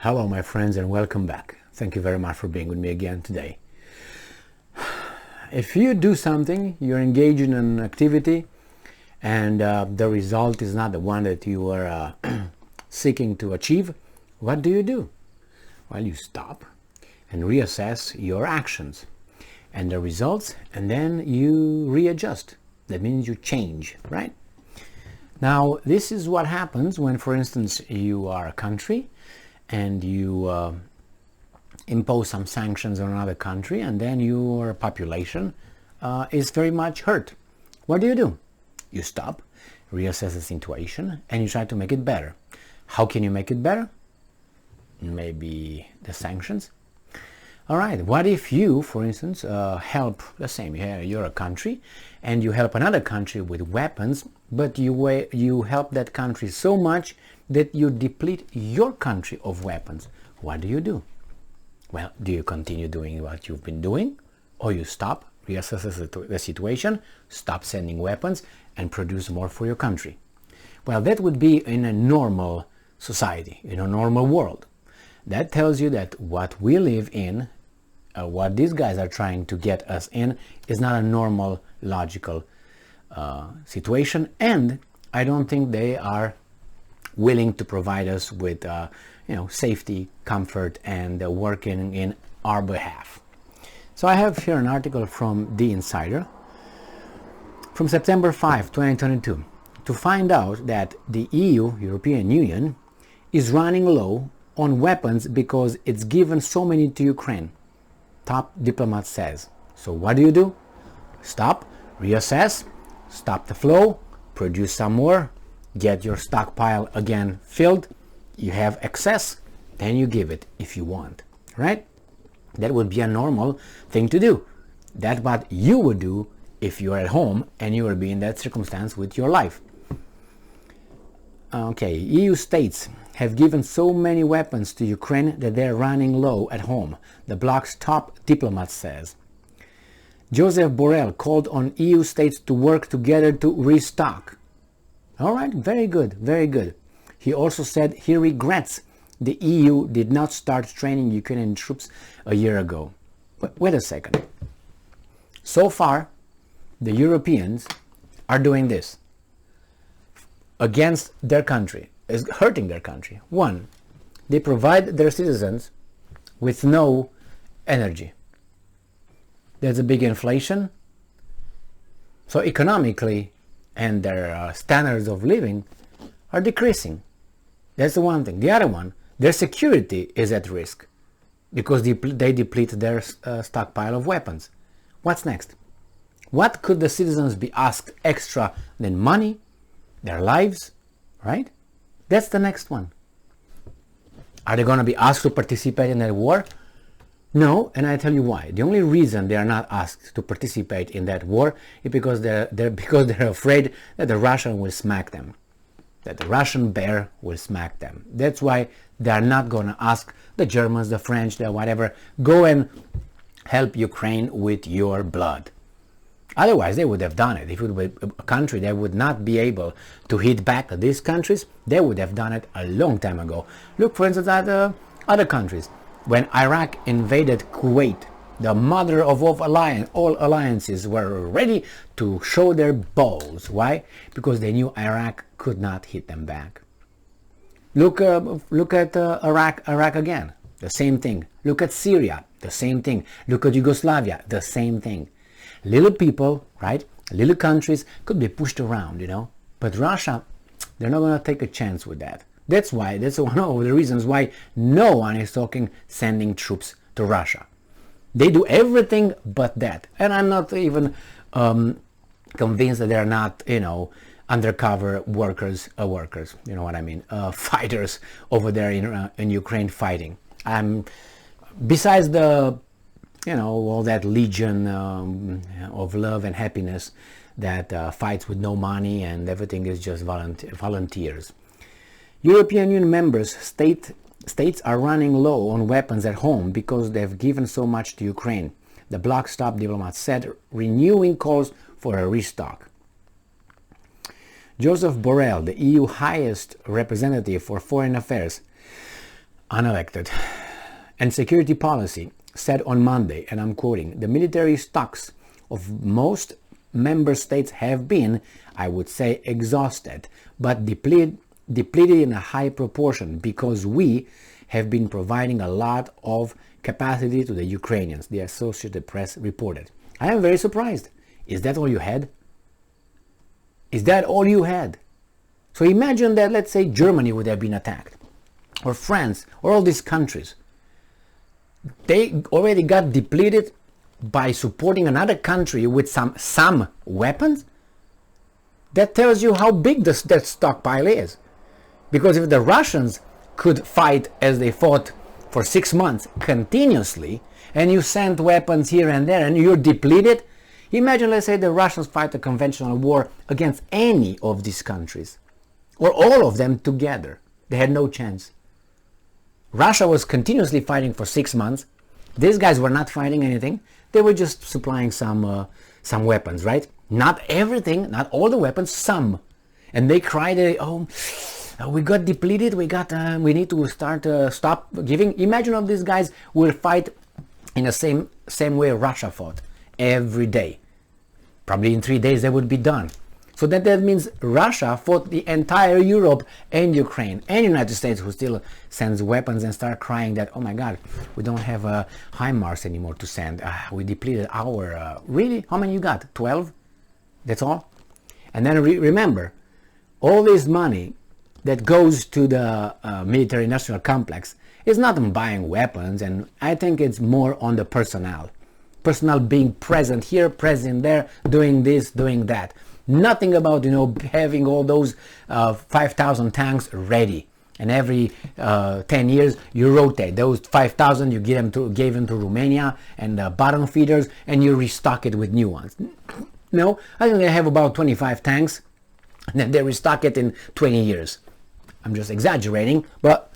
Hello, my friends, and welcome back. Thank you very much for being with me again today. If you do something, you're engaged in an activity, and the result is not the one that you are seeking to achieve, what do? Well, you stop and reassess your actions and the results, and then you readjust. That means you change, right? Now, this is what happens when, for instance, you are a country and you impose some sanctions on another country, and then your population is very much hurt. What do? You stop, reassess the situation, and you try to make it better. How can you make it better? Maybe the sanctions. All right, what if you, for instance, help, let's say you're a country and you help another country with weapons, but you help that country so much that you deplete your country of weapons. What do? Well, do you continue doing what you've been doing, or you stop, reassess the situation, stop sending weapons, and produce more for your country? Well, that would be in a normal society, in a normal world. That tells you that what we live in, what these guys are trying to get us in, is not a normal, logical situation, and I don't think they are willing to provide us with safety, comfort, and working in our behalf. So I have here an article from The Insider from September 5, 2022, to find out that the EU, European Union, is running low on weapons because it's given so many to Ukraine, top diplomat says. So what do? Stop, reassess, stop the flow, produce some more, get your stockpile again filled. You have excess, then you give it if you want, right? That would be a normal thing to do. That's what you would do if you're at home and you would be in that circumstance with your life. Okay, EU states have given so many weapons to Ukraine that they're running low at home, the bloc's top diplomat says. Joseph Borrell called on EU states to work together to restock. All right, very good, very good. He also said he regrets the EU did not start training Ukrainian troops a year ago. But wait a second. So far, the Europeans are doing this against their country, is hurting their country. One, they provide their citizens with no energy. There's a big inflation. So economically, and their standards of living are decreasing. That's the one thing. The other one, their security is at risk because they deplete their stockpile of weapons. What's next? What could the citizens be asked extra than money, their lives, right? That's the next one. Are they going to be asked to participate in that war? No, and I tell you why. The only reason they are not asked to participate in that war is because they're afraid that the Russian will smack them, that the Russian bear will smack them. That's why they are not going to ask the Germans, the French, the whatever, go and help Ukraine with your blood. Otherwise, they would have done it. If it were a country that would not be able to hit back at these countries, they would have done it a long time ago. Look, for instance, at other countries. When Iraq invaded Kuwait, the mother of all alliances were ready to show their balls. Why? Because they knew Iraq could not hit them back. Look at Iraq again, the same thing. Look at Syria, the same thing. Look at Yugoslavia, the same thing. Little people, right? Little countries could be pushed around, But Russia, they're not going to take a chance with that. That's one of the reasons why no one is talking sending troops to Russia. They do everything but that. And I'm not even convinced that they're not, undercover workers, you know what I mean, fighters over there in Ukraine fighting. Besides the, all that legion of love and happiness that fights with no money and everything is just volunteers. European Union members states are running low on weapons at home because they've given so much to Ukraine, the bloc's top diplomat said, renewing calls for a restock. Joseph Borrell, the EU highest representative for foreign affairs, unelected. And security policy said on Monday, and I'm quoting, the military stocks of most member states have been, I would say, exhausted, but depleted in a high proportion because we have been providing a lot of capacity to the Ukrainians, the Associated Press reported. I am very surprised. Is that all you had? Is that all you had? So imagine that, let's say, Germany would have been attacked, or France, or all these countries. They already got depleted by supporting another country with some weapons. That tells you how big that stockpile is. Because if the Russians could fight as they fought for 6 months continuously, and you sent weapons here and there, and you're depleted, imagine, let's say, the Russians fight a conventional war against any of these countries, or all of them together. They had no chance. Russia was continuously fighting for 6 months. These guys were not fighting anything. They were just supplying some weapons, right? Not everything, not all the weapons, some. And they cried, oh, we got depleted. We need to stop giving. Imagine if these guys will fight in the same way Russia fought every day. Probably in 3 days they would be done. So that means Russia fought the entire Europe and Ukraine and United States, who still sends weapons, and start crying that, oh my God, we don't have HIMARS anymore to send. We depleted our... really? How many you got? 12? That's all? And then remember, all this money that goes to the military industrial complex is not on buying weapons, and I think it's more on the personnel. Personnel being present here, present there, doing this, doing that. Nothing about, having all those 5,000 tanks ready, and every 10 years you rotate those 5,000. You gave them to Romania and bottom feeders, and you restock it with new ones. No, I think they have about 25 tanks, and then they restock it in 20 years. I'm just exaggerating, but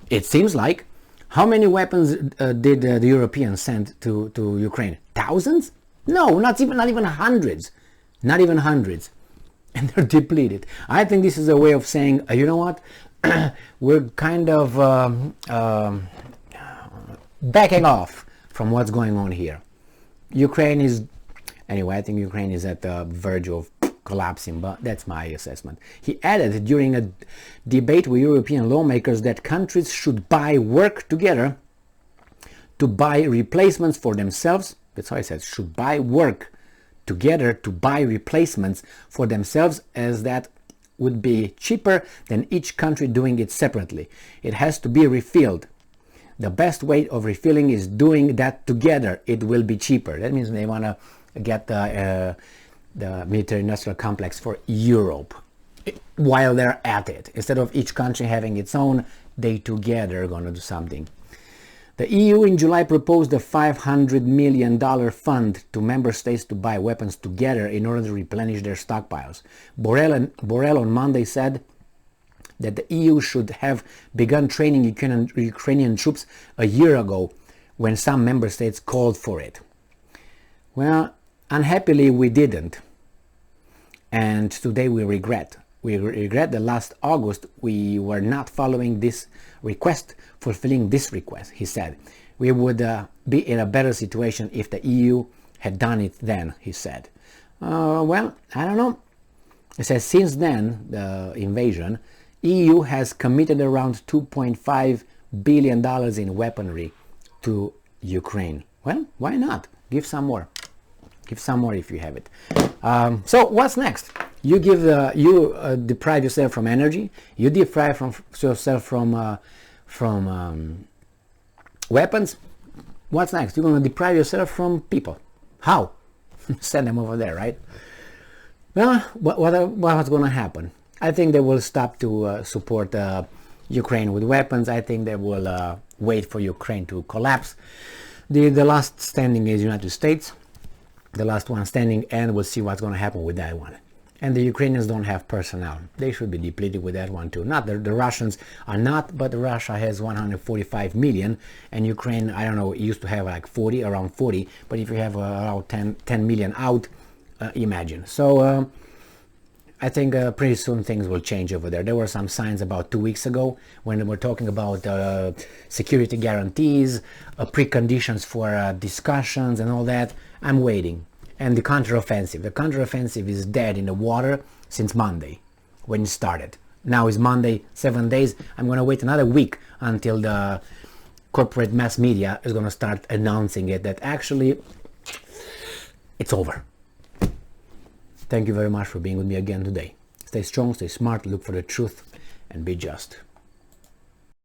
it seems like. How many weapons did the Europeans send to Ukraine? Thousands? No, not even hundreds. Not even hundreds. And they're depleted. I think this is a way of saying, you know what? We're kind of backing off from what's going on here. Ukraine is... Anyway, I think Ukraine is at the verge of collapsing, but that's my assessment. He added during a debate with European lawmakers that countries should work together to buy replacements for themselves. That's how I said, should work together to buy replacements for themselves, as that would be cheaper than each country doing it separately. It has to be refilled. The best way of refilling is doing that together. It will be cheaper. That means they want to get the military industrial complex for Europe while they're at it. Instead of each country having its own, they together are going to do something. The EU in July proposed a $500 million fund to member states to buy weapons together in order to replenish their stockpiles. Borrell on Monday said that the EU should have begun training Ukrainian troops a year ago when some member states called for it. Well, unhappily we didn't. And today we regret. We regret that last August we were not following this request, fulfilling this request, he said. We would be in a better situation if the EU had done it then, he said. Well, I don't know. It says since then, the invasion, EU has committed around $2.5 billion in weaponry to Ukraine. Well, why not? Give some more. Give some more if you have it. So what's next? You deprive yourself from energy. You deprive yourself from weapons. What's next? You're going to deprive yourself from people. How? Send them over there, right? Well, what's going to happen? I think they will stop to support Ukraine with weapons. I think they will wait for Ukraine to collapse. The last standing is United States. The last one standing, and we'll see what's going to happen with that one. And the Ukrainians don't have personnel. They should be depleted with that one too. Not the Russians are not, but Russia has 145 million, and Ukraine, I don't know, it used to have like around 40, but if you have around 10 million out, imagine. So I think pretty soon things will change over there. There were some signs about 2 weeks ago when they were talking about security guarantees, preconditions for discussions and all that. I'm waiting. And the counteroffensive. The counteroffensive is dead in the water since Monday when it started. Now is Monday, 7 days. I'm going to wait another week until the corporate mass media is going to start announcing it, that actually it's over. Thank you very much for being with me again today. Stay strong, stay smart, look for the truth, and be just.